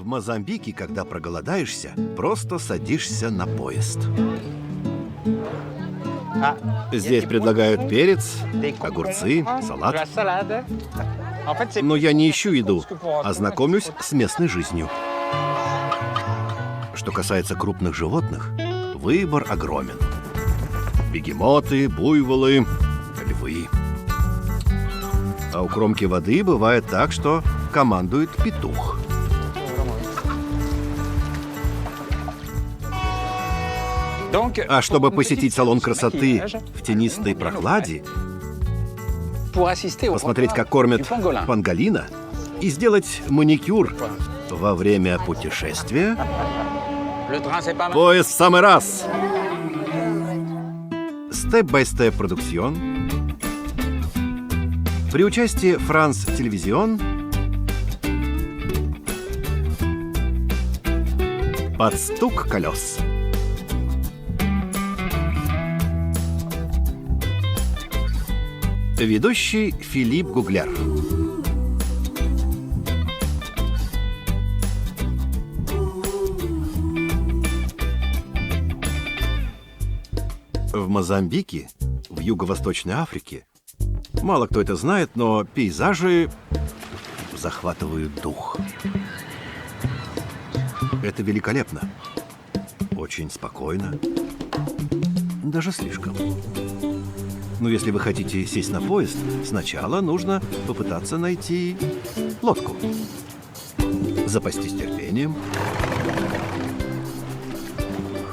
В Мозамбике, когда проголодаешься, просто садишься на поезд. Здесь предлагают перец, огурцы, салат. Но я не ищу еду, а знакомлюсь с местной жизнью. Что касается крупных животных, выбор огромен. Бегемоты, буйволы, львы. А у кромки воды бывает так, что командует петух. А чтобы посетить салон красоты в тенистой прохладе, посмотреть, как кормят панголина, и сделать маникюр во время путешествия, поезд в самый раз. Step by Step Production при участии France Television под стук колес. Ведущий Филипп Гуглер. В Мозамбике, в Юго-Восточной Африке, мало кто это знает, но пейзажи захватывают дух. Это великолепно. Очень спокойно. Даже слишком. Но если вы хотите сесть на поезд, сначала нужно попытаться найти лодку. Запастись терпением.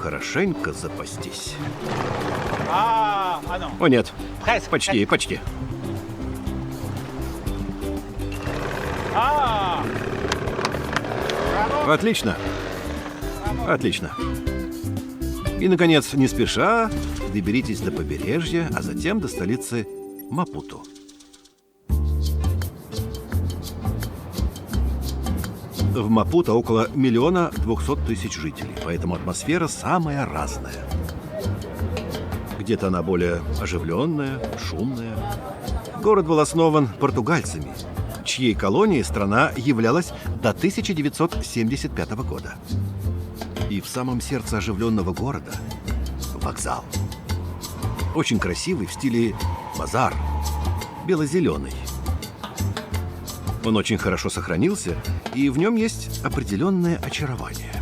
Хорошенько запастись. О, нет. Почти, почти. Отлично. Отлично. И, наконец, не спеша, доберитесь до побережья, а затем до столицы Мапуту. В Мапуто около 1 200 000 жителей, поэтому атмосфера самая разная. Где-то она более оживленная, шумная. Город был основан португальцами, чьей колонией страна являлась до 1975 года. И в самом сердце оживленного города вокзал. Очень красивый, в стиле базар, бело-зеленый. Он очень хорошо сохранился, и в нем есть определенное очарование.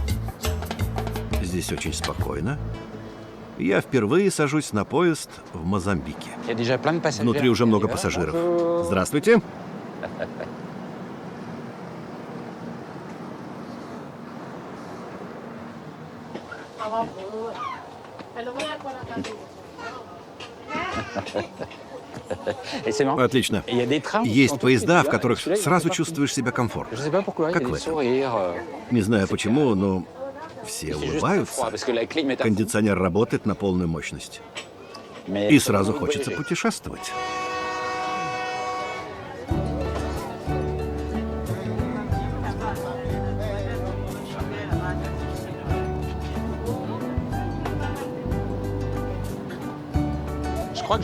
Здесь очень спокойно. Я впервые сажусь на поезд в Мозамбике. Внутри уже много пассажиров. Здравствуйте. Отлично. Есть поезда, в которых сразу чувствуешь себя комфортно. Как в этом. Не знаю почему, но все улыбаются. Кондиционер работает на полную мощность. И сразу хочется путешествовать.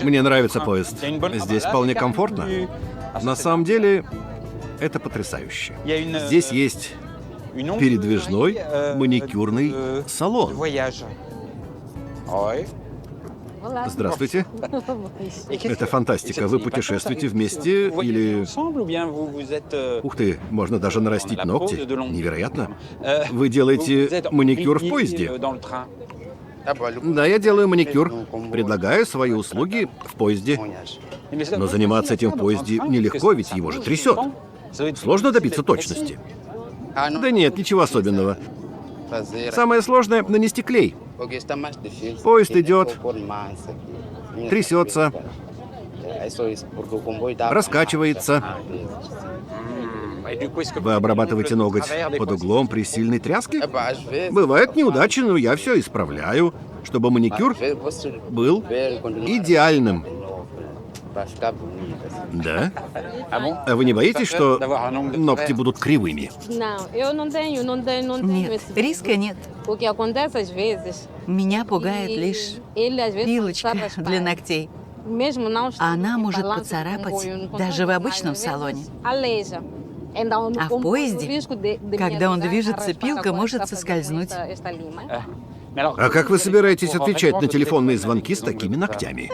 Мне нравится поезд. Здесь вполне комфортно. На самом деле, это потрясающе. Здесь есть передвижной маникюрный салон. Здравствуйте. Это фантастика. Вы путешествуете вместе или... Ух ты, можно даже нарастить ногти. Невероятно. Вы делаете маникюр в поезде? Да, я делаю маникюр. Предлагаю свои услуги в поезде. Но заниматься этим в поезде нелегко, ведь его же трясет. Сложно добиться точности. Да нет, ничего особенного. Самое сложное — нанести клей. Поезд идет, трясется, раскачивается. Вы обрабатываете ноготь под углом при сильной тряске? Бывают неудачи, но я все исправляю, чтобы маникюр был идеальным. Да? А вы не боитесь, что ногти будут кривыми? Нет, риска нет. Меня пугает лишь пилочка для ногтей. Она может поцарапать даже в обычном салоне. А в поезде, когда он движется, пилка может соскользнуть. А как вы собираетесь отвечать на телефонные звонки с такими ногтями?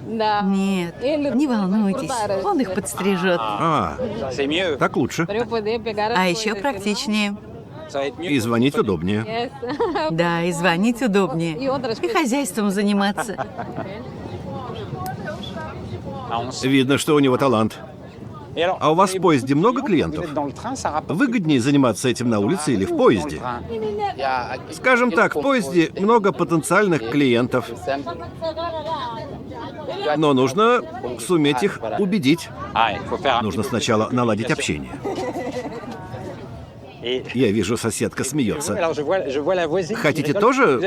Нет, не волнуйтесь, он их подстрижет. А, так лучше. А еще практичнее. И звонить удобнее. Да, и звонить удобнее. И хозяйством заниматься. Видно, что у него талант. А у вас в поезде много клиентов? Выгоднее заниматься этим на улице или в поезде? Скажем так, в поезде много потенциальных клиентов. Но нужно суметь их убедить. Нужно сначала наладить общение. Я вижу, соседка смеется. Хотите тоже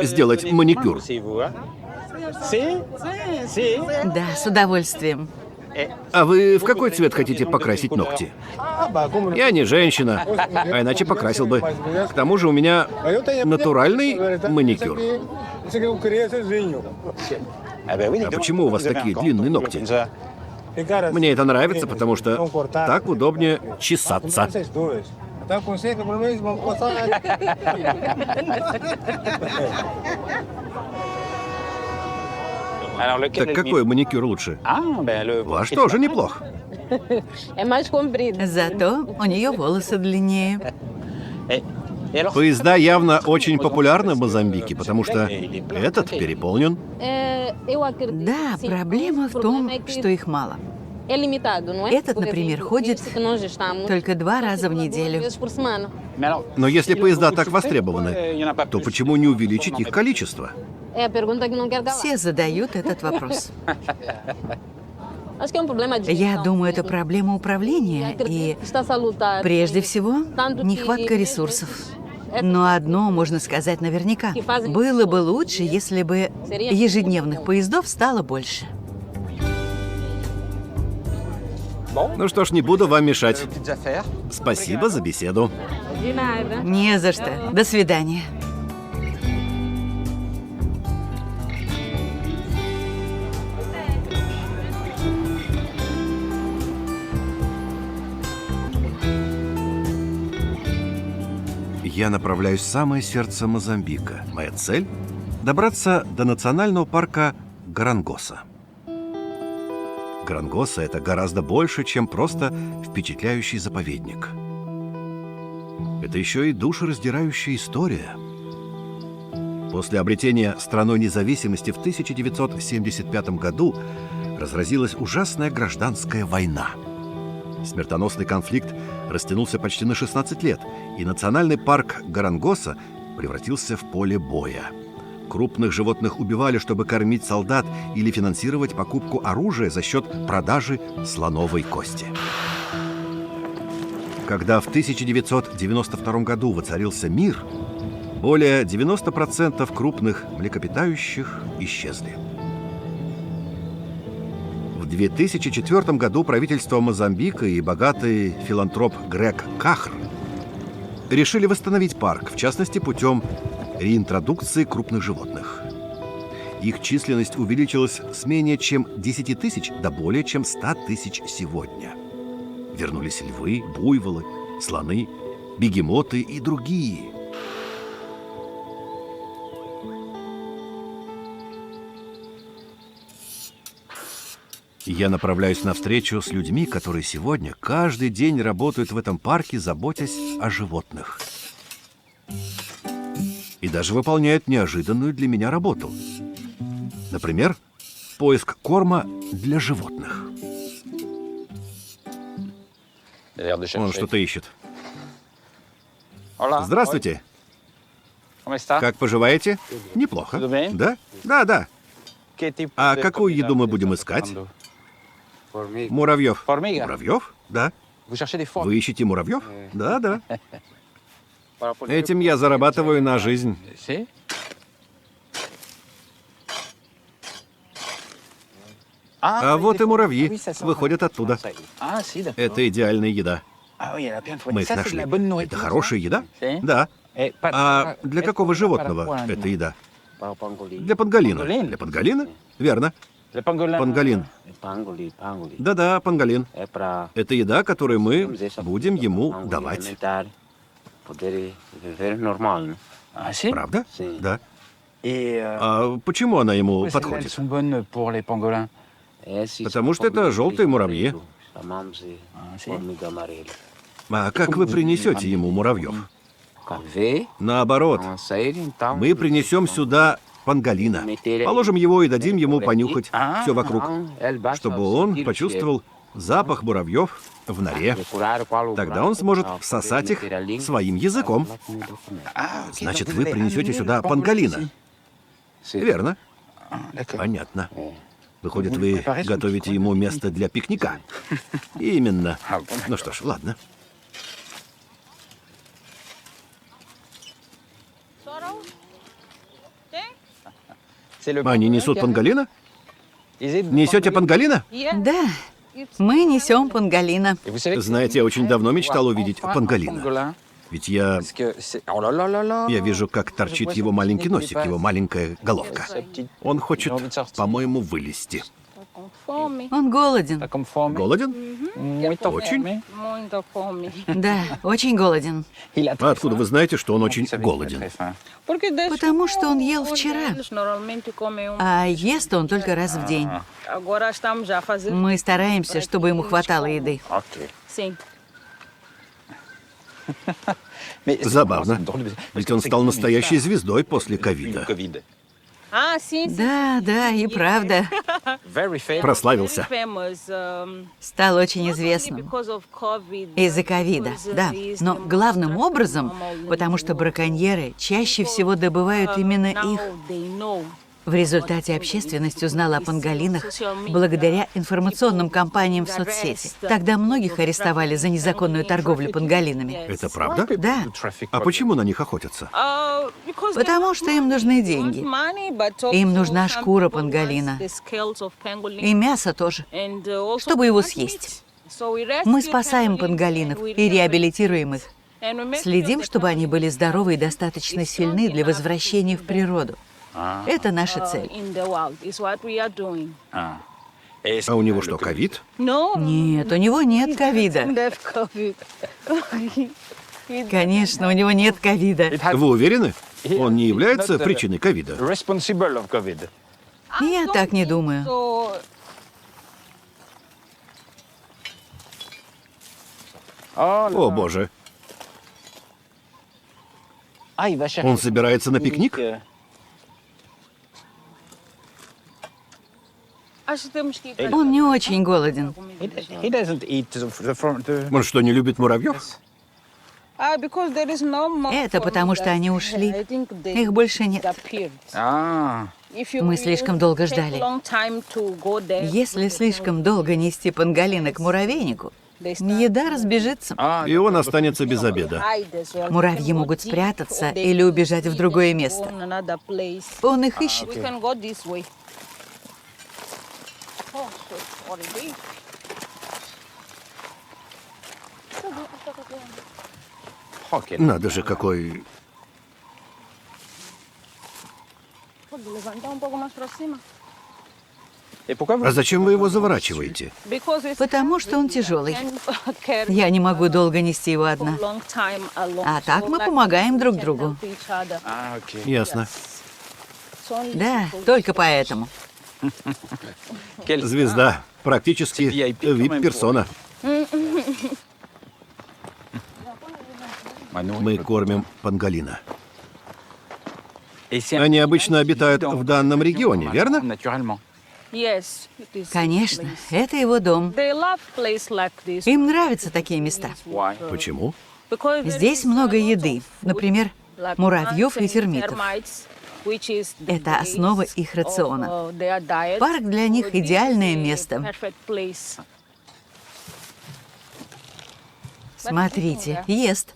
сделать маникюр? Да, с удовольствием. А вы в какой цвет хотите покрасить ногти? Я не женщина, а иначе покрасил бы. К тому же у меня натуральный маникюр. А почему у вас такие длинные ногти? Мне это нравится, потому что так удобнее чесаться. Так какой маникюр лучше? Ваш тоже неплох. Зато у нее волосы длиннее. Поезда явно очень популярны в Мозамбике, потому что этот переполнен. Да, проблема в том, что их мало. Этот, например, ходит только 2 раза в неделю. Но если поезда так востребованы, то почему не увеличить их количество? Все задают этот вопрос. Я думаю, это проблема управления и, прежде всего, нехватка ресурсов. Но одно можно сказать наверняка. Было бы лучше, если бы ежедневных поездов стало больше. Ну что ж, не буду вам мешать. Спасибо за беседу. Не за что. До свидания. Я направляюсь в самое сердце Мозамбика. Моя цель – добраться до национального парка Гарангоса. Гарангоса – это гораздо больше, чем просто впечатляющий заповедник. Это еще и душераздирающая история. После обретения страной независимости в 1975 году разразилась ужасная гражданская война. Смертоносный конфликт растянулся почти на 16 лет, и национальный парк Гарангоса превратился в поле боя. Крупных животных убивали, чтобы кормить солдат или финансировать покупку оружия за счет продажи слоновой кости. Когда в 1992 году воцарился мир, более 90% крупных млекопитающих исчезли. В 2004 году правительство Мозамбика и богатый филантроп Грег Кахр решили восстановить парк, в частности, путем реинтродукции крупных животных. Их численность увеличилась с менее чем 10 тысяч до более чем 100 тысяч сегодня. Вернулись львы, буйволы, слоны, бегемоты и другие. Я направляюсь на встречу с людьми, которые сегодня каждый день работают в этом парке, заботясь о животных. И даже выполняют неожиданную для меня работу. Например, поиск корма для животных. Он что-то ищет. Здравствуйте. Как поживаете? Неплохо. Да? Да. А какую еду мы будем искать? Муравьев. Муравьев? Да. Вы ищете муравьев? Да. Этим я зарабатываю на жизнь. А вот и муравьи выходят оттуда. Это идеальная еда. Мы их нашли. Это хорошая еда? Да. А для какого животного эта еда? Для панголина. Для панголина? Верно. Панголин. Да-да, панголин. Это еда, которую мы будем ему давать. Правда? Да. А почему она ему подходит? Потому что это желтые муравьи. А как вы принесете ему муравьев? Наоборот, мы принесем сюда панголина. Положим его и дадим ему понюхать все вокруг, чтобы он почувствовал запах муравьев в норе. Тогда он сможет всосать их своим языком. Значит, вы принесете сюда панголина. Верно? Понятно. Выходит, вы готовите ему место для пикника. Именно. Ну что ж, ладно. Они несут панголина? Несете панголина? Да, мы несем панголина. Знаете, я очень давно мечтал увидеть панголина. Ведь я вижу, как торчит его маленький носик, его маленькая головка. Он хочет, по-моему, вылезти. Он голоден. Голоден? Очень? Да, очень голоден. А откуда вы знаете, что он очень голоден? Потому что он ел вчера, а ест он только раз в день. Мы стараемся, чтобы ему хватало еды. Забавно. Ведь он стал настоящей звездой после ковида. Да, и правда. Прославился. Стал очень известным из-за ковида, да. Но главным образом, потому что браконьеры чаще всего добывают именно их. В результате общественность узнала о панголинах благодаря информационным кампаниям в соцсети. Тогда многих арестовали за незаконную торговлю панголинами. Это правда? Да, А почему на них охотятся? потому что им нужны деньги. Им нужна шкура панголина. И мясо тоже, чтобы его съесть. Мы спасаем панголинов и реабилитируем их. Следим, чтобы они были здоровы и достаточно сильны для возвращения в природу. Это наша цель. А у него что, ковид? Нет, у него нет ковида. Конечно, у него нет ковида. Вы уверены? Он не является причиной ковида? Я так не думаю. О, боже. Он собирается на пикник? Он не очень голоден. Он что, не любит муравьев? Это потому, что они ушли. Их больше нет. Мы слишком долго ждали. Если слишком долго нести панголина к муравейнику, еда разбежится. И он останется без обеда. Муравьи могут спрятаться или убежать в другое место. Он их ищет. Надо же, какой... А зачем вы его заворачиваете? Потому что он тяжелый. Я не могу долго нести его одна. А так мы помогаем друг другу. Ясно. Да, только поэтому. Звезда. Практически вип-персона. Мы кормим панголина. Они обычно обитают в данном регионе, верно? Конечно, это его дом. Им нравятся такие места. Почему? Здесь много еды. Например, муравьев и термитов. Это основа их рациона. Парк для них идеальное место. Смотрите, ест.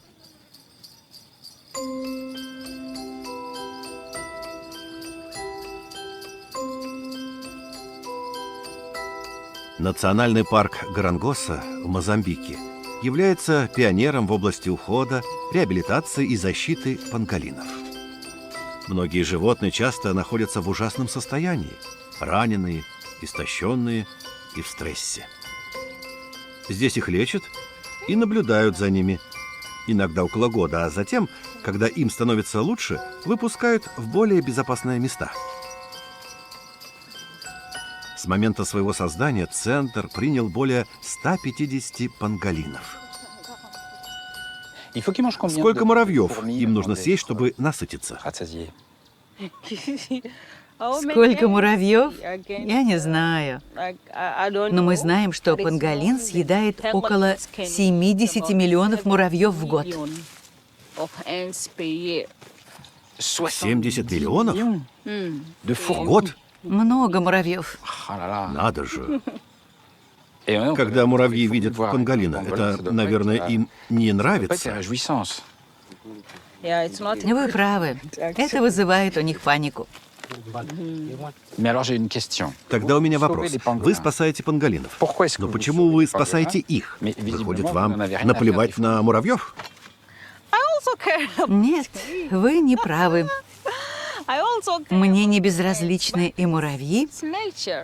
Национальный парк Гарангоса в Мозамбике является пионером в области ухода, реабилитации и защиты панголинов. Многие животные часто находятся в ужасном состоянии, раненые истощенные и в стрессе. Здесь их лечат и наблюдают за ними, иногда около года, а затем, когда им становится лучше, выпускают в более безопасные места. С момента своего создания центр принял более 150 панголинов. Сколько муравьев им нужно съесть, чтобы насытиться? Сколько муравьев? Я не знаю. Но мы знаем, что панголин съедает около 70 миллионов муравьев в год. 70 миллионов? В год? Много муравьев. Надо же. Когда муравьи видят панголина, это, наверное, им не нравится. Вы правы. Это вызывает у них панику. Тогда у меня вопрос. Вы спасаете панголинов. Но почему вы спасаете их? Выходит, вам наплевать на муравьев? Нет, вы не правы. Мне не безразличны и муравьи,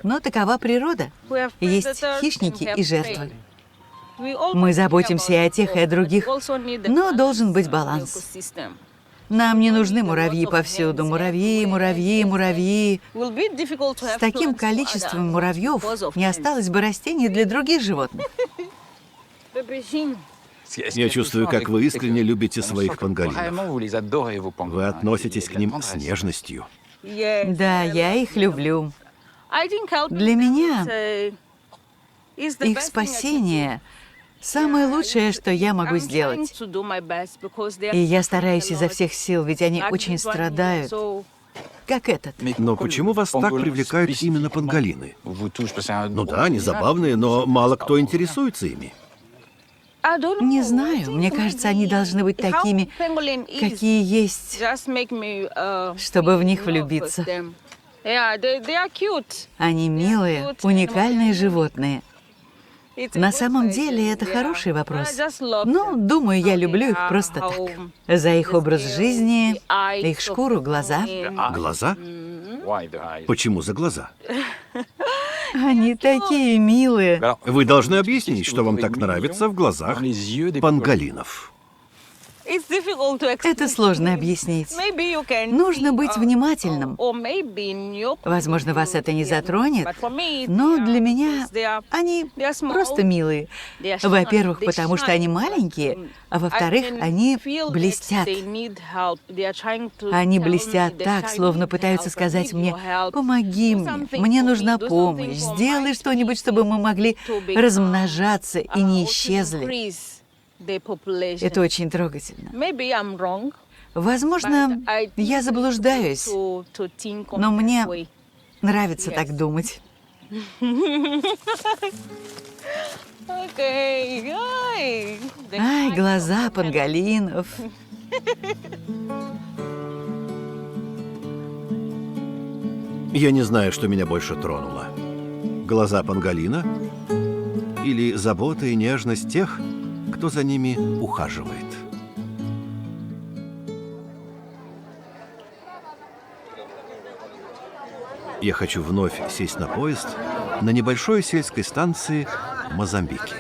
но такова природа. Есть хищники и жертвы. Мы заботимся и о тех, и о других, но должен быть баланс. Нам не нужны муравьи повсюду. Муравьи, муравьи, муравьи. С таким количеством муравьев не осталось бы растений для других животных. Я чувствую, как вы искренне любите своих панголинов. Вы относитесь к ним с нежностью. Да, я их люблю. Для меня их спасение — самое лучшее, что я могу сделать. И я стараюсь изо всех сил, ведь они очень страдают, как этот. Но почему вас так привлекают именно панголины? Ну да, они забавные, но мало кто интересуется ими. Не знаю, мне кажется, они должны быть такими, какие есть, чтобы в них влюбиться. Они милые, уникальные животные. На самом деле, это хороший вопрос. Но, думаю, я люблю их просто так. За их образ жизни, их шкуру, глаза. Глаза? Почему за глаза? Они такие милые. Вы должны объяснить, что вам так нравится в глазах панголинов. Это сложно объяснить. Нужно быть внимательным. Возможно, вас это не затронет, но для меня они просто милые. Во-первых, потому что они маленькие, а во-вторых, они блестят. Они блестят так, словно пытаются сказать мне: «Помоги мне нужна помощь, сделай что-нибудь, чтобы мы могли размножаться и не исчезли». Это очень трогательно. Возможно, я заблуждаюсь, но мне нравится так думать. Ай, глаза панголинов. Я не знаю, что меня больше тронуло. Глаза панголина или забота и нежность тех, кто за ними ухаживает. Я хочу вновь сесть на поезд на небольшой сельской станции Мозамбики.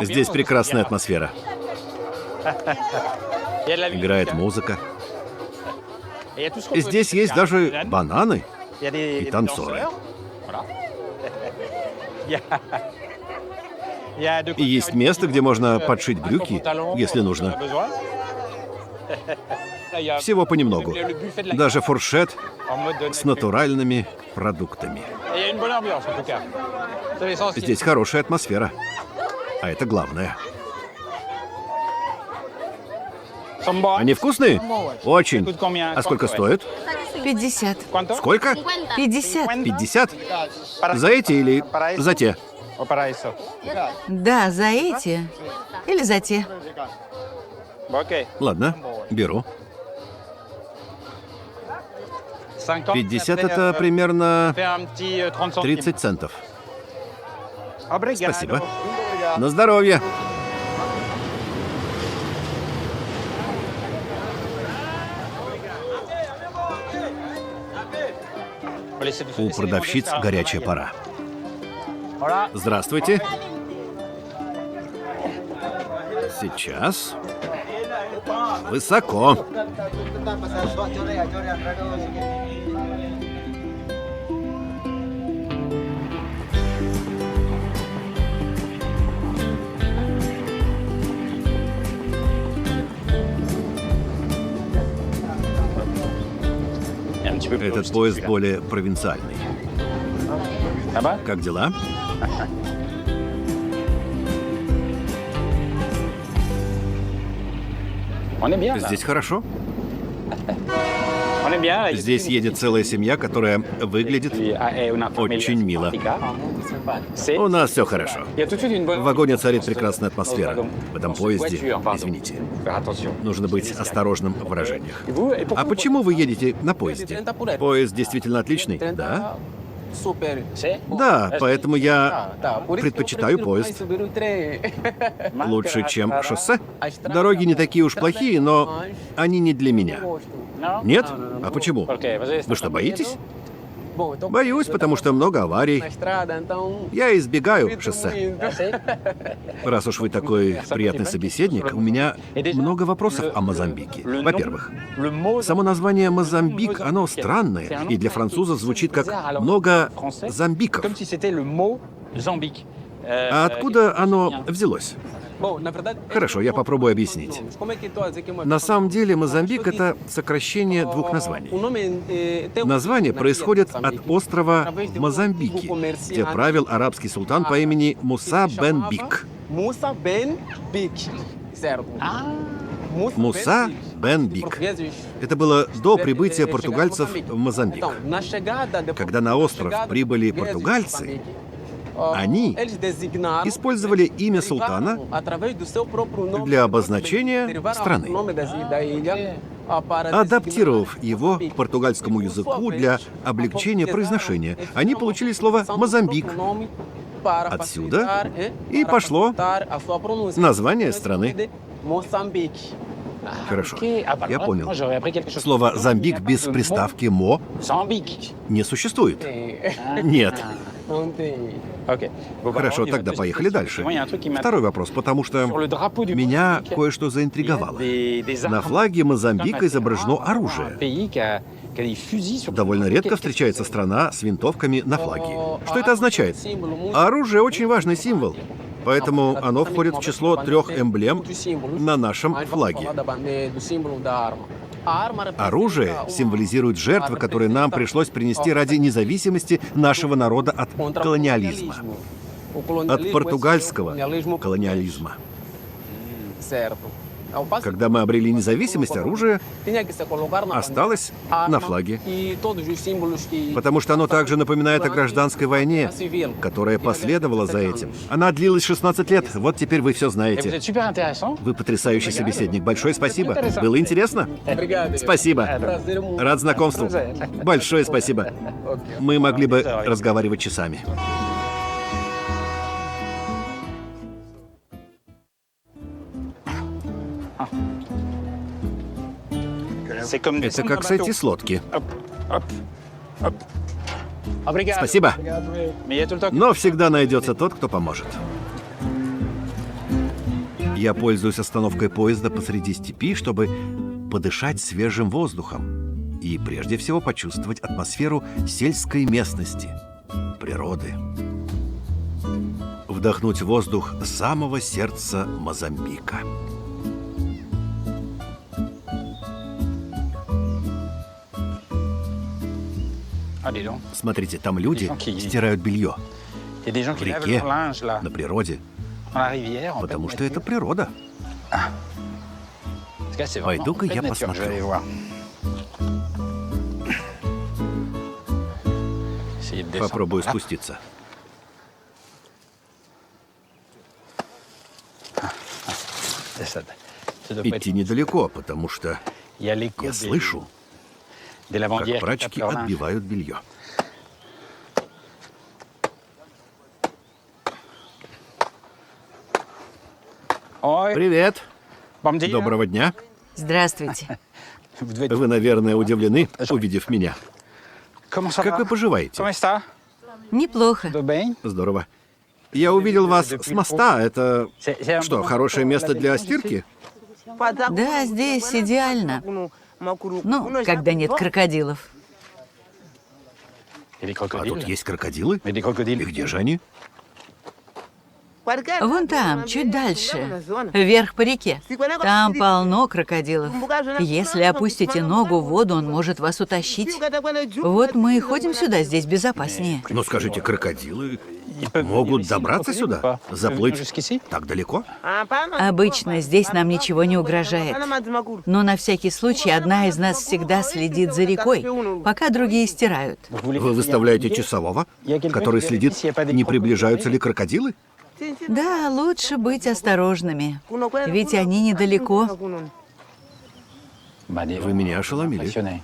Здесь прекрасная атмосфера. Играет музыка. Здесь есть даже бананы и танцоры. И есть место, где можно подшить брюки, если нужно. Всего понемногу. Даже фуршет с натуральными продуктами. Здесь хорошая атмосфера. А это главное. Они вкусные? Очень. А сколько стоят? 50. Сколько? 50. 50? За эти или за те? Да, за эти или за те. Ладно, беру. 50 это примерно 30 центов. Спасибо. На здоровье. У продавщиц горячая пора. Здравствуйте. Сейчас. Высоко. Этот поезд более провинциальный. Как дела? Здесь хорошо. Здесь едет целая семья, которая выглядит очень мило. У нас все хорошо. В вагоне царит прекрасная атмосфера. В этом поезде, извините, нужно быть осторожным в выражениях. А почему вы едете на поезде? Поезд действительно отличный, да? Да, поэтому я предпочитаю поезд. Лучше, чем шоссе. Дороги не такие уж плохие, но они не для меня. Нет? А почему? Вы что, боитесь? Боюсь, потому что много аварий. Я избегаю шоссе. Раз уж вы такой приятный собеседник, у меня много вопросов о Мозамбике. Во-первых, само название Мозамбик, оно странное, и для французов звучит как «много зомбиков». А откуда оно взялось? Хорошо, я попробую объяснить. На самом деле Мозамбик — это сокращение двух названий. Название происходит от острова в Мозамбике, где правил арабский султан по имени Муса бен Бик. Муса бен Бик. Это было до прибытия португальцев в Мозамбик. Когда на остров прибыли португальцы, они использовали имя султана для обозначения страны, адаптировав его к португальскому языку для облегчения произношения. Они получили слово «Мозамбик». Отсюда и пошло название страны. Хорошо, я понял. Слово «зомбик» без приставки «мо» не существует. Нет. Хорошо, тогда поехали дальше. Второй вопрос, потому что меня кое-что заинтриговало. На флаге Мозамбика изображено оружие. Довольно редко встречается страна с винтовками на флаге. Что это означает? Оружие — очень важный символ. Поэтому оно входит в число 3 эмблем на нашем флаге. Оружие символизирует жертвы, которые нам пришлось принести ради независимости нашего народа от колониализма. От португальского колониализма. Когда мы обрели независимость, оружие осталось на флаге. Потому что оно также напоминает о гражданской войне, которая последовала за этим. Она длилась 16 лет. Вот теперь вы все знаете. Вы потрясающий собеседник. Большое спасибо. Было интересно? Спасибо. Рад знакомству. Большое спасибо. Мы могли бы разговаривать часами. Это как сойти с лодки. Спасибо. Но всегда найдется тот, кто поможет. Я пользуюсь остановкой поезда посреди степи, чтобы подышать свежим воздухом и прежде всего почувствовать атмосферу сельской местности, природы. Вдохнуть воздух самого сердца Мозамбика. Смотрите, там люди стирают белье. В реке, на природе. Потому что это природа. Пойду-ка я посмотрю. Попробую спуститься. Идти недалеко, потому что я слышу, как прачки отбивают белье. Привет. Доброго дня. Здравствуйте. Вы, наверное, удивлены, увидев меня. Как вы поживаете? Неплохо. Здорово. Я увидел вас с моста. Это что, хорошее место для стирки? Да, здесь идеально. Ну, когда нет крокодилов. А тут есть крокодилы? И где же они? Вон там, чуть дальше, вверх по реке. Там полно крокодилов. Если опустите ногу в воду, он может вас утащить. Вот мы и ходим сюда, здесь безопаснее. Ну, скажите, крокодилы могут добраться сюда? Заплыть так далеко? Обычно здесь нам ничего не угрожает. Но на всякий случай одна из нас всегда следит за рекой, пока другие стирают. Вы выставляете часового, который следит, не приближаются ли крокодилы? Да, лучше быть осторожными, ведь они недалеко. Вы меня ошеломили.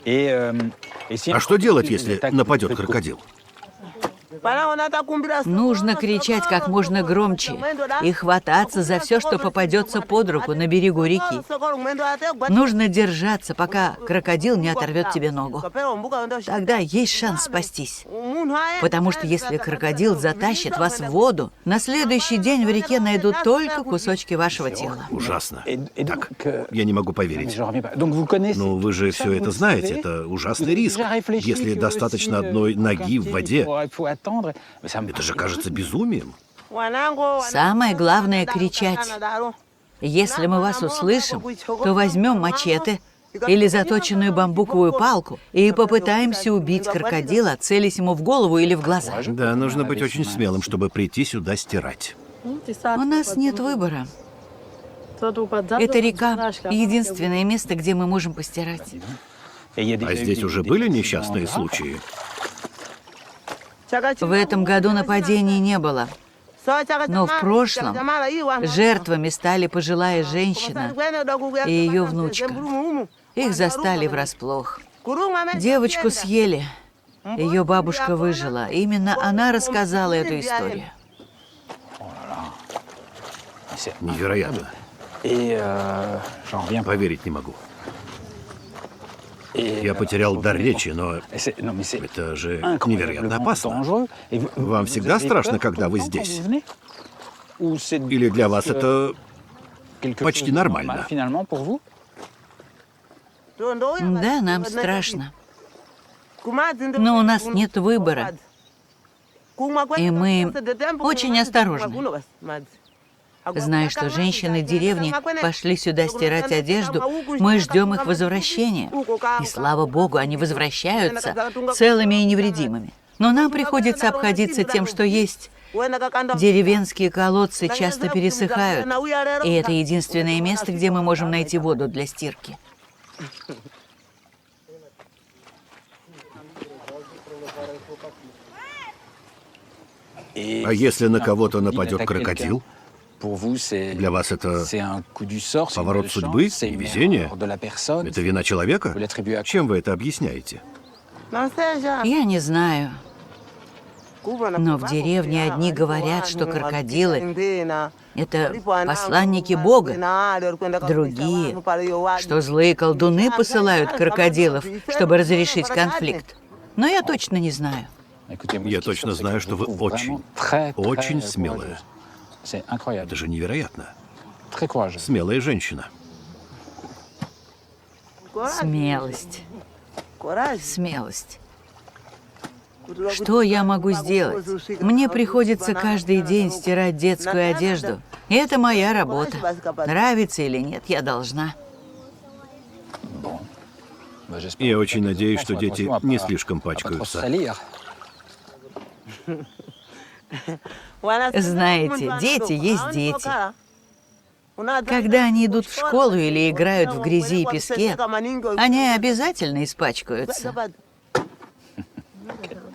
А что делать, если нападет крокодил? Нужно кричать как можно громче и хвататься за все, что попадется под руку на берегу реки. Нужно держаться, пока крокодил не оторвет тебе ногу. Тогда есть шанс спастись. Потому что если крокодил затащит вас в воду, на следующий день в реке найдут только кусочки вашего тела. Ужасно. Так, я не могу поверить. Ну, вы же все это знаете. Это ужасный риск. Если достаточно одной ноги в воде, это же кажется безумием. Самое главное — кричать. Если мы вас услышим, то возьмем мачете или заточенную бамбуковую палку и попытаемся убить крокодила, целясь ему в голову или в глаза. Да, нужно быть очень смелым, чтобы прийти сюда стирать. У нас нет выбора. Эта река — единственное место, где мы можем постирать. А здесь уже были несчастные случаи? В этом году нападений не было. Но в прошлом жертвами стали пожилая женщина и ее внучка. Их застали врасплох. Девочку съели. Ее бабушка выжила. Именно она рассказала эту историю. Невероятно. Поверить не могу. Я потерял дар речи, но это же невероятно опасно. Вам всегда страшно, когда вы здесь? Или для вас это почти нормально? Да, нам страшно. Но у нас нет выбора. И мы очень осторожны. Зная, что женщины деревни пошли сюда стирать одежду, мы ждем их возвращения. И слава богу, они возвращаются целыми и невредимыми. Но нам приходится обходиться тем, что есть. Деревенские колодцы часто пересыхают, и это единственное место, где мы можем найти воду для стирки. А если на кого-то нападет крокодил? Для вас это поворот судьбы, везение? Это вина человека? Чем вы это объясняете? Я не знаю. Но в деревне одни говорят, что крокодилы — это посланники Бога. Другие, что злые колдуны посылают крокодилов, чтобы разрешить конфликт. Но я точно не знаю. Я точно знаю, что вы очень смелая. Это же невероятно. Смелая женщина. Смелость. Смелость. Что я могу сделать? Мне приходится каждый день стирать детскую одежду. И это моя работа. Нравится или нет, я должна. Я очень надеюсь, что дети не слишком пачкаются. Знаете, дети есть дети. Когда они идут в школу или играют в грязи и песке, они обязательно испачкаются.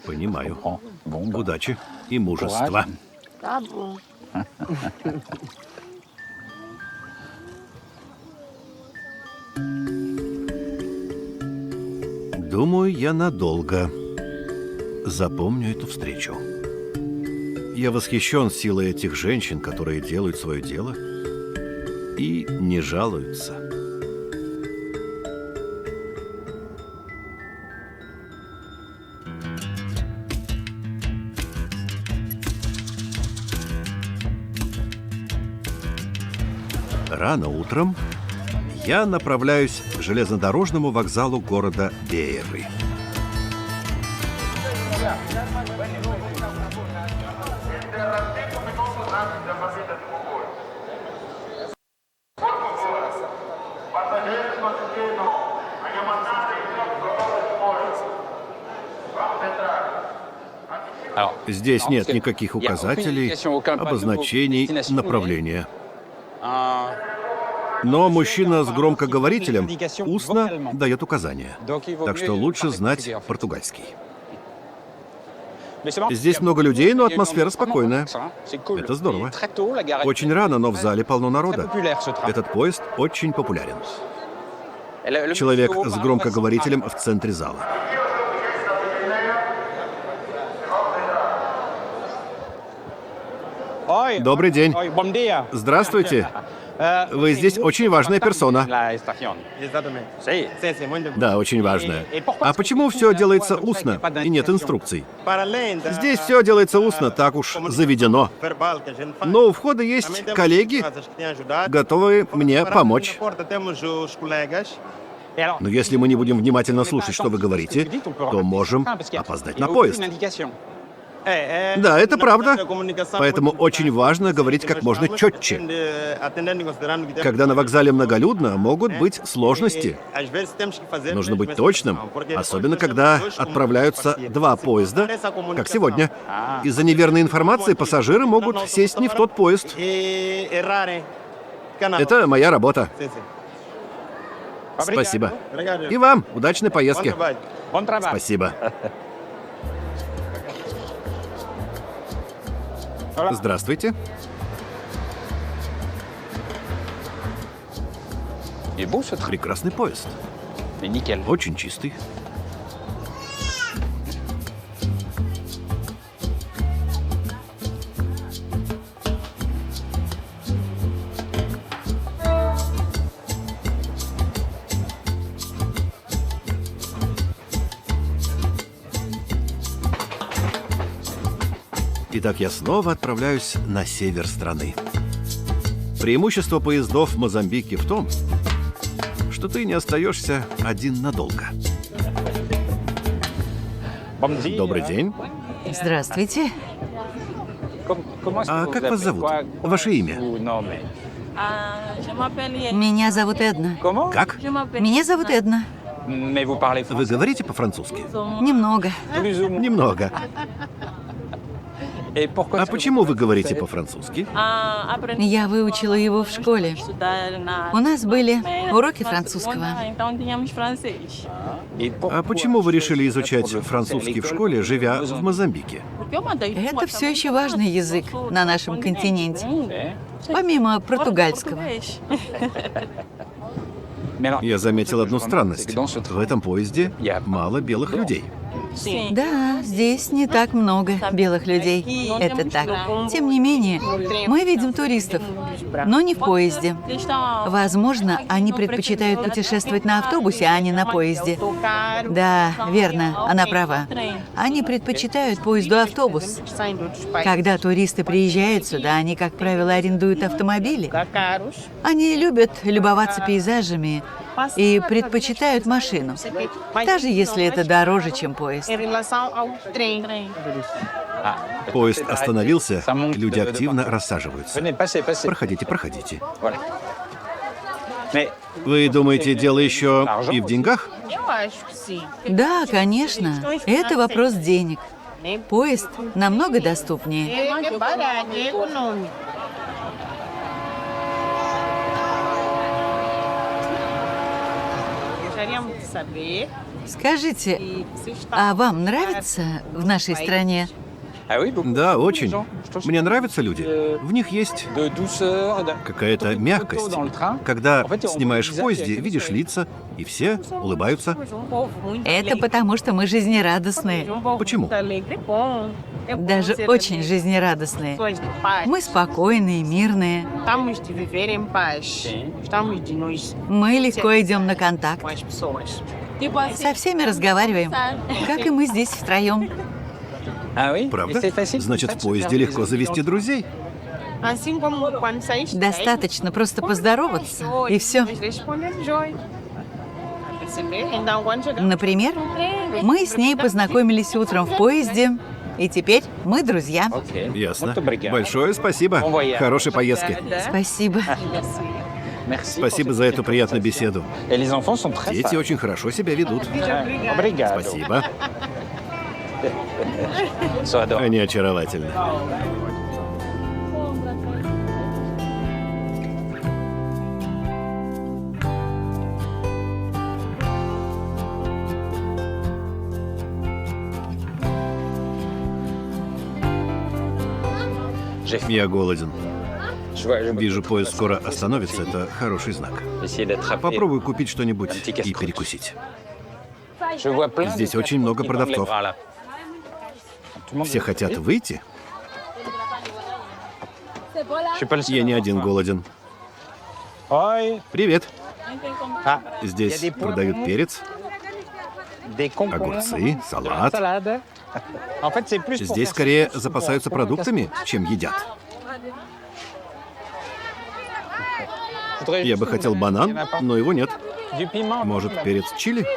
Понимаю. Удачи и мужества. Думаю, я надолго запомню эту встречу. Я восхищен силой этих женщин, которые делают свое дело и не жалуются. Рано утром я направляюсь к железнодорожному вокзалу города Бейры. Здесь нет никаких указателей, обозначений, направления. Но мужчина с громкоговорителем устно дает указания. Так что лучше знать португальский. Здесь много людей, но атмосфера спокойная. Это здорово. Очень рано, но в зале полно народа. Этот поезд очень популярен. Человек с громкоговорителем в центре зала. Добрый день. Здравствуйте. Вы здесь очень важная персона. Да, очень важная. А почему все делается устно и нет инструкций? Здесь все делается устно, так уж заведено. Но у входа есть коллеги, готовые мне помочь. Но если мы не будем внимательно слушать, что вы говорите, то можем опоздать на поезд. Да, это правда. Поэтому очень важно говорить как можно четче. Когда на вокзале многолюдно, могут быть сложности. Нужно быть точным, особенно когда отправляются два поезда, как сегодня. Из-за неверной информации пассажиры могут сесть не в тот поезд. Это моя работа. Спасибо. И вам удачной поездки. Спасибо. Здравствуйте. Прекрасный поезд. Очень чистый. Итак, я снова отправляюсь на север страны. Преимущество поездов в Мозамбике в том, что ты не остаешься один надолго. Добрый день. Здравствуйте. А как вас зовут? Ваше имя? Меня зовут Эдна. Как? Меня зовут Эдна. Вы говорите по-французски? Немного. Немного. А почему вы говорите по-французски? Я выучила его в школе. У нас были уроки французского. А почему вы решили изучать французский в школе, живя в Мозамбике? Это все еще важный язык на нашем континенте, помимо португальского. Я заметил одну странность. В этом поезде мало белых людей. Да, здесь не так много белых людей. Это так. Тем не менее, мы видим туристов, но не в поезде. Возможно, они предпочитают путешествовать на автобусе, а не на поезде. Да, верно, она права. Они предпочитают поезду автобус. Когда туристы приезжают сюда, они, как правило, арендуют автомобили. Они любят любоваться пейзажами и предпочитают машину, даже если это дороже, чем поезд. Поезд остановился, люди активно рассаживаются. Проходите, проходите. Вы думаете, дело еще и в деньгах? Да, конечно. Это вопрос денег. Поезд намного доступнее. Скажите, а вам нравится в нашей стране? Да, очень. Мне нравятся люди. В них есть какая-то мягкость. Когда снимаешь в поезде, видишь лица, и все улыбаются. Это потому, что мы жизнерадостные. Почему? Даже очень жизнерадостные. Мы спокойные, мирные. Мы легко идем на контакт. Со всеми разговариваем, как и мы здесь втроем. Правда? Значит, в поезде легко завести друзей. Достаточно просто поздороваться, и все. Например, мы с ней познакомились утром в поезде, и теперь мы друзья. Ясно. Большое спасибо. Хорошей поездки. Спасибо. Спасибо за эту приятную беседу. Дети очень хорошо себя ведут. Спасибо. Они очаровательны. Я голоден. Вижу, поезд скоро остановится. Это хороший знак. Попробуй купить что-нибудь и перекусить. Здесь очень много продавцов. Все хотят выйти? Я не один голоден. Привет. Здесь продают перец, огурцы, салат. Здесь скорее запасаются продуктами, чем едят. Я бы хотел банан, но его нет. Может, перец чили?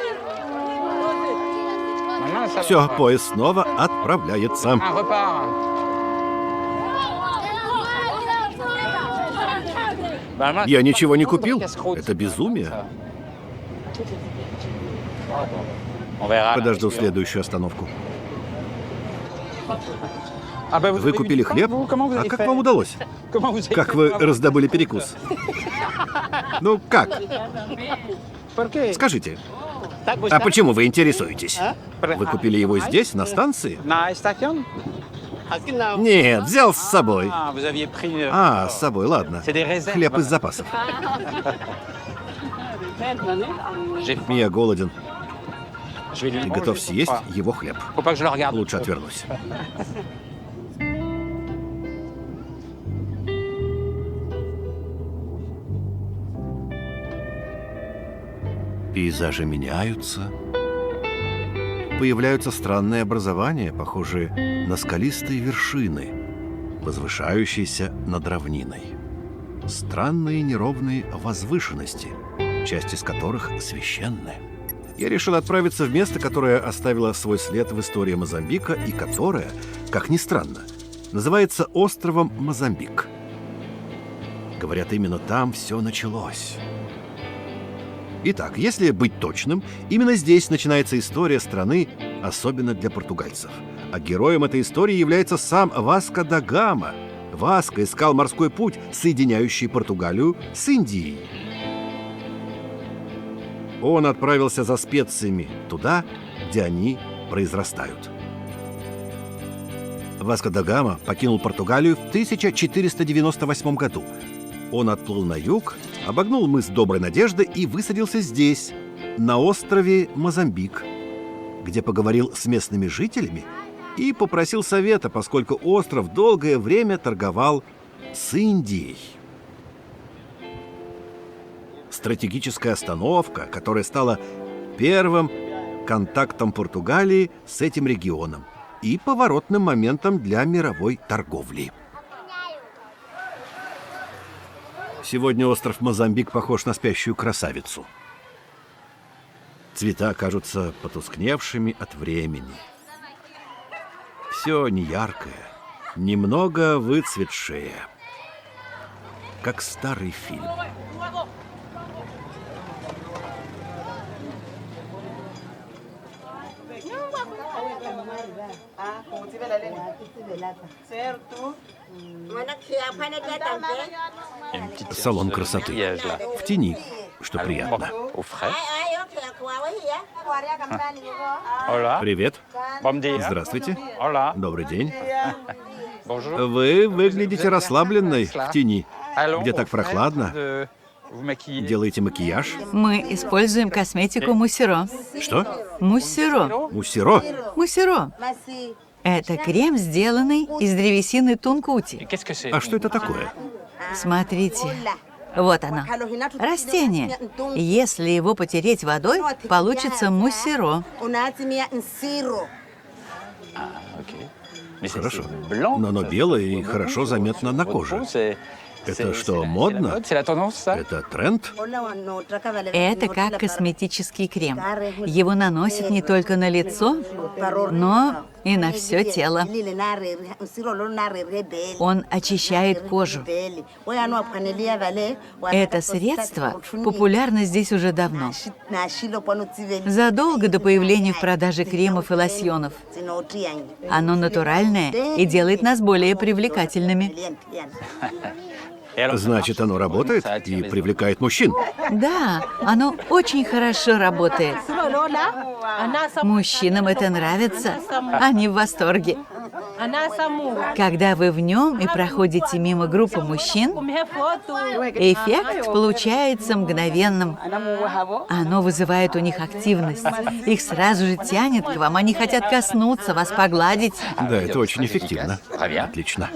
Все, поезд снова отправляется. Я ничего не купил. Это безумие. Подожду следующую остановку. Вы купили хлеб? А как вам удалось? Как вы раздобыли перекус? Ну, как? Скажите. А почему вы интересуетесь? Вы купили его здесь, на станции? Нет, взял с собой. А, с собой, ладно. Хлеб из запасов. Я голоден. И готов съесть его хлеб. Лучше отвернусь. Пейзажи меняются. Появляются странные образования, похожие на скалистые вершины, возвышающиеся над равниной. Странные неровные возвышенности, часть из которых священная. Я решил отправиться в место, которое оставило свой след в истории Мозамбика и которое, как ни странно, называется островом Мозамбик. Говорят, именно там все началось. Итак, если быть точным, именно здесь начинается история страны, особенно для португальцев. А героем этой истории является сам Васко да Гама. Васко искал морской путь, соединяющий Португалию с Индией. Он отправился за специями туда, где они произрастают. Васко да Гама покинул Португалию в 1498 году. Он отплыл на юг, обогнул мыс Доброй Надежды и высадился здесь, на острове Мозамбик, где поговорил с местными жителями и попросил совета, поскольку остров долгое время торговал с Индией. Стратегическая остановка, которая стала первым контактом Португалии с этим регионом и поворотным моментом для мировой торговли. Сегодня остров Мозамбик похож на спящую красавицу. Цвета кажутся потускневшими от времени. Все неяркое, немного выцветшее, как старый фильм. Салон красоты. В тени, что приятно. Привет. Здравствуйте. Добрый день. Вы выглядите расслабленной в тени, где так прохладно. Делаете макияж? Мы используем косметику Муссиро. Что? Муссиро. Муссиро? Муссиро. Это крем, сделанный из древесины тункути. А что это такое? Смотрите. Вот оно. Растение. Если его потереть водой, получится муссиро. Хорошо. Но оно белое и хорошо заметно на коже. Это что, модно? Это тренд? Это как косметический крем. Его наносят не только на лицо, но и на все тело. Он очищает кожу. Это средство популярно здесь уже давно. Задолго до появления в продаже кремов и лосьонов. Оно натуральное и делает нас более привлекательными. Значит, оно работает и привлекает мужчин. Да, оно очень хорошо работает. Мужчинам это нравится. Они в восторге. Когда вы в нем и проходите мимо группы мужчин, эффект получается мгновенным. Оно вызывает у них активность. Их сразу же тянет к вам. Они хотят коснуться вас, погладить. Да, это очень эффективно. Отлично.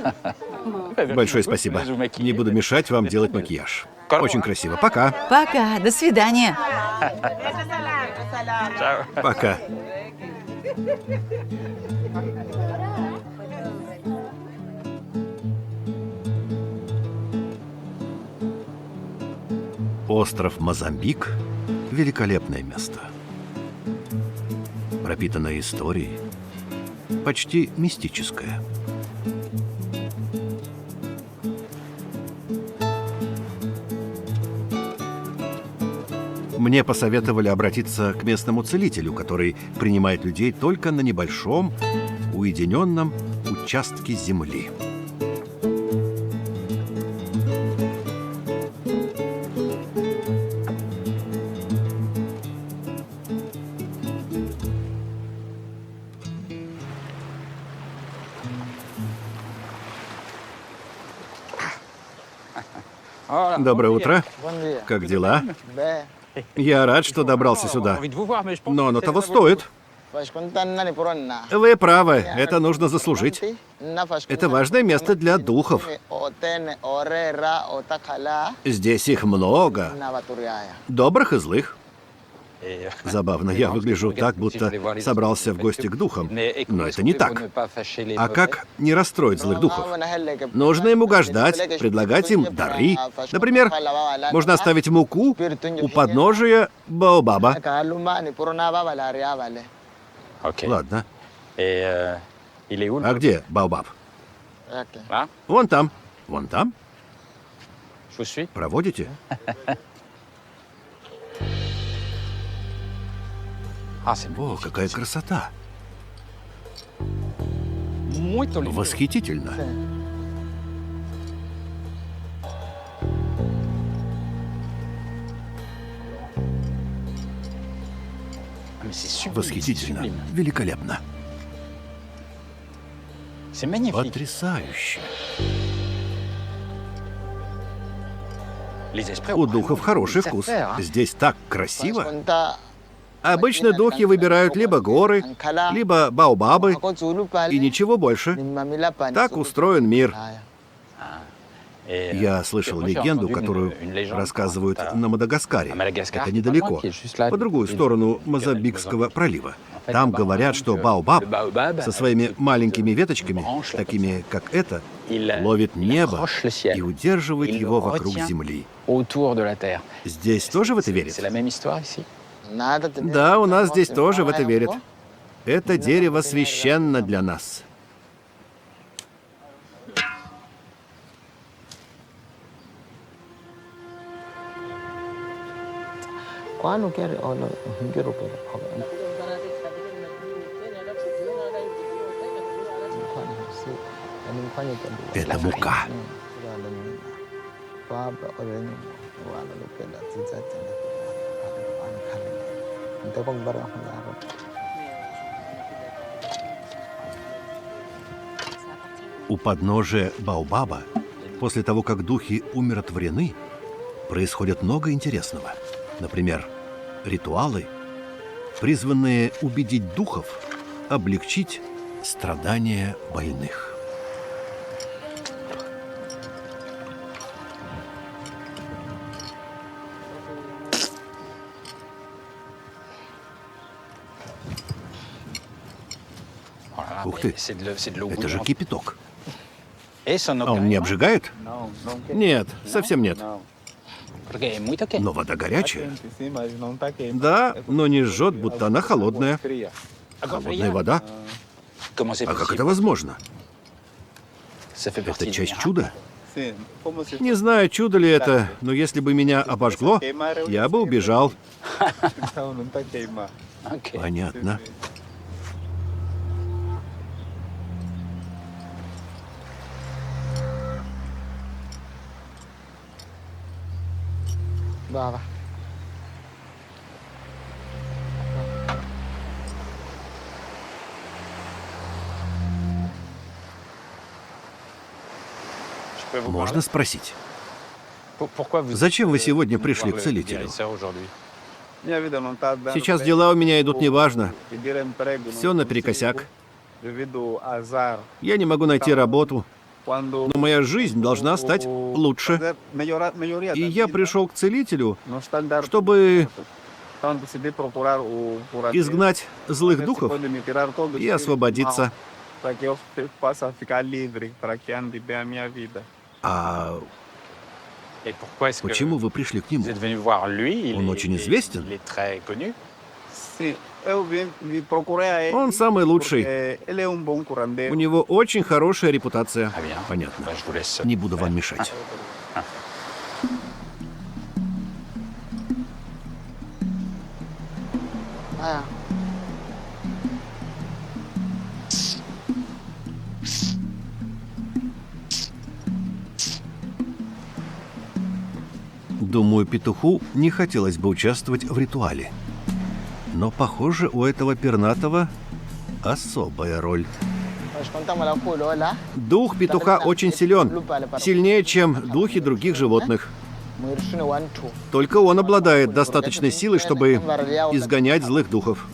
Большое спасибо. Не буду мешать вам делать макияж. Очень красиво. Пока. Пока. До свидания. Пока. Остров Мозамбик – великолепное место. Пропитанное историей, почти мистическое. Мне посоветовали обратиться к местному целителю, который принимает людей только на небольшом, уединенном участке земли. Доброе утро. Как дела? Я рад, что добрался сюда. Но оно того стоит. Вы правы, это нужно заслужить. Это важное место для духов. Здесь их много. Добрых и злых. Забавно, я выгляжу так, будто собрался в гости к духам. Но это не так. А как не расстроить злых духов? Нужно им угождать, предлагать им дары. Например, можно оставить муку у подножия Баобаба. Ладно. А где Баобаб? Вон там. Вон там? Проводите? О, какая красота! Восхитительно! Восхитительно! Великолепно! Потрясающе! У духов хороший вкус. Здесь так красиво. Обычно духи выбирают либо горы, либо баобабы, и ничего больше. Так устроен мир. Я слышал легенду, которую рассказывают на Мадагаскаре. Это недалеко, по другую сторону Мозамбикского пролива. Там говорят, что баобаб со своими маленькими веточками, такими как эта, ловит небо и удерживает его вокруг земли. Здесь тоже в это верят? Да, у нас здесь тоже в это верят. Это дерево священно для нас. Это мука. У подножия Баобаба, после того, как духи умиротворены, происходит много интересного. Например, ритуалы, призванные убедить духов облегчить страдания больных. Ух ты? Это же кипяток. А А он не обжигает? Нет, совсем нет. Но вода горячая. Да, но не жжет, будто она холодная. Холодная вода? А как это возможно? Это часть чуда? Не знаю, чудо ли это, но если бы меня обожгло, я бы убежал. Понятно. Можно спросить, зачем вы сегодня пришли к целителю? Сейчас дела у меня идут неважно. Все наперекосяк. Я не могу найти работу. Но моя жизнь должна стать лучше. И я пришел к целителю, чтобы изгнать злых духов и освободиться. А почему вы пришли к нему? Он очень известен. Он самый лучший. У него очень хорошая репутация. Понятно. Не буду вам мешать. Думаю, петуху не хотелось бы участвовать в ритуале. Но, похоже, у этого пернатого особая роль. Дух петуха очень силен. Сильнее, чем духи других животных. Только он обладает достаточной силой, чтобы изгонять злых духов.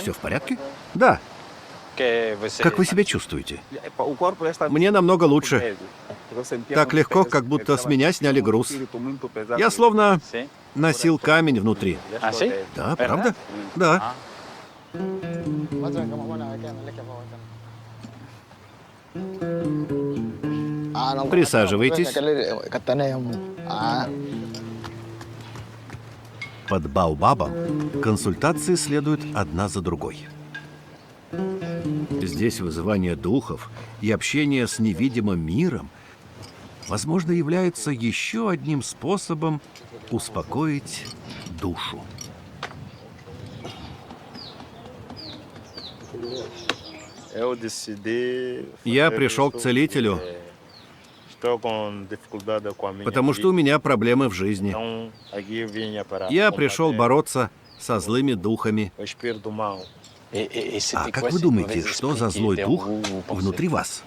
Все в порядке? Да. Как вы себя чувствуете? Мне намного лучше. Так легко, как будто с меня сняли груз. Я словно носил камень внутри. Да, правда? Да. Присаживайтесь. Под Баобабом консультации следуют одна за другой. Здесь вызывание духов и общение с невидимым миром, возможно, является еще одним способом успокоить душу. Я пришел к целителю, потому что у меня проблемы в жизни. Я пришел бороться со злыми духами. А как вы думаете, что за злой дух внутри вас?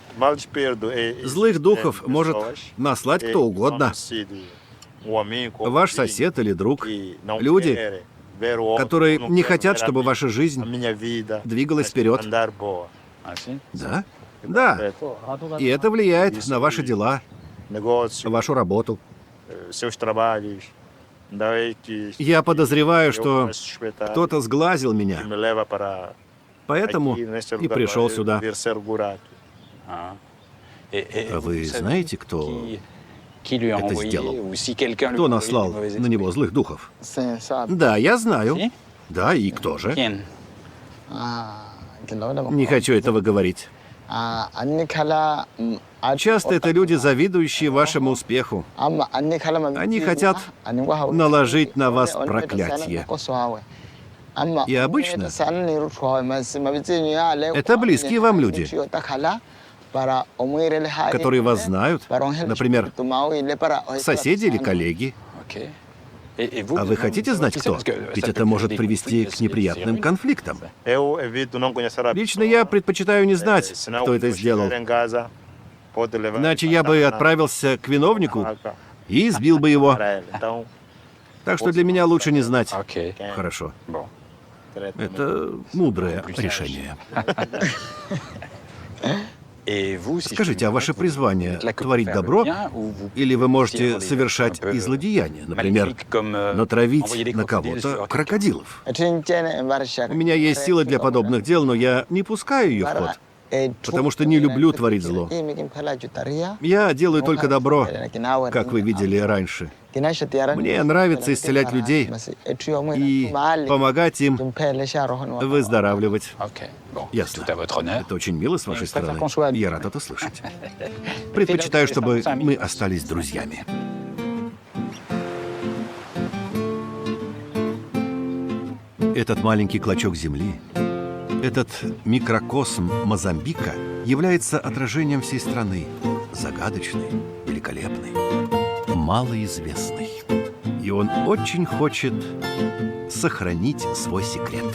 Злых духов может наслать кто угодно. Ваш сосед или друг. Люди, которые не хотят, чтобы ваша жизнь двигалась вперед. Да? Да. И это влияет на ваши дела, вашу работу. Я подозреваю, что кто-то сглазил меня, поэтому и пришел сюда. А вы знаете, кто это сделал? Кто наслал на него злых духов? Да, я знаю. Да, и кто же? Не хочу этого говорить. Часто это люди, завидующие вашему успеху. Они хотят наложить на вас проклятие. И обычно это близкие вам люди, которые вас знают, например, соседи или коллеги. А вы хотите знать, кто? Ведь это может привести к неприятным конфликтам. Лично я предпочитаю не знать, кто это сделал. Иначе я бы отправился к виновнику и избил бы его. Так что для меня лучше не знать. Ok. Хорошо. Bon. Это мудрое решение. Скажите, а ваше призвание — творить добро? Или вы можете совершать и злодеяния? Например, натравить на кого-то крокодилов? У меня есть силы для подобных дел, но я не пускаю ее в ход, потому что не люблю творить зло. Я делаю только добро, как вы видели раньше. Мне нравится исцелять людей и помогать им выздоравливать. Ok. Bon. Ясно. Tout à votre honneur. Это очень мило с вашей Je préfère стороны. qu'on soit- Я рад это слышать. Предпочитаю, чтобы мы остались друзьями. Этот маленький клочок земли, этот микрокосм Мозамбика является отражением всей страны. Загадочный, великолепный, малоизвестный. И он очень хочет сохранить свой секрет.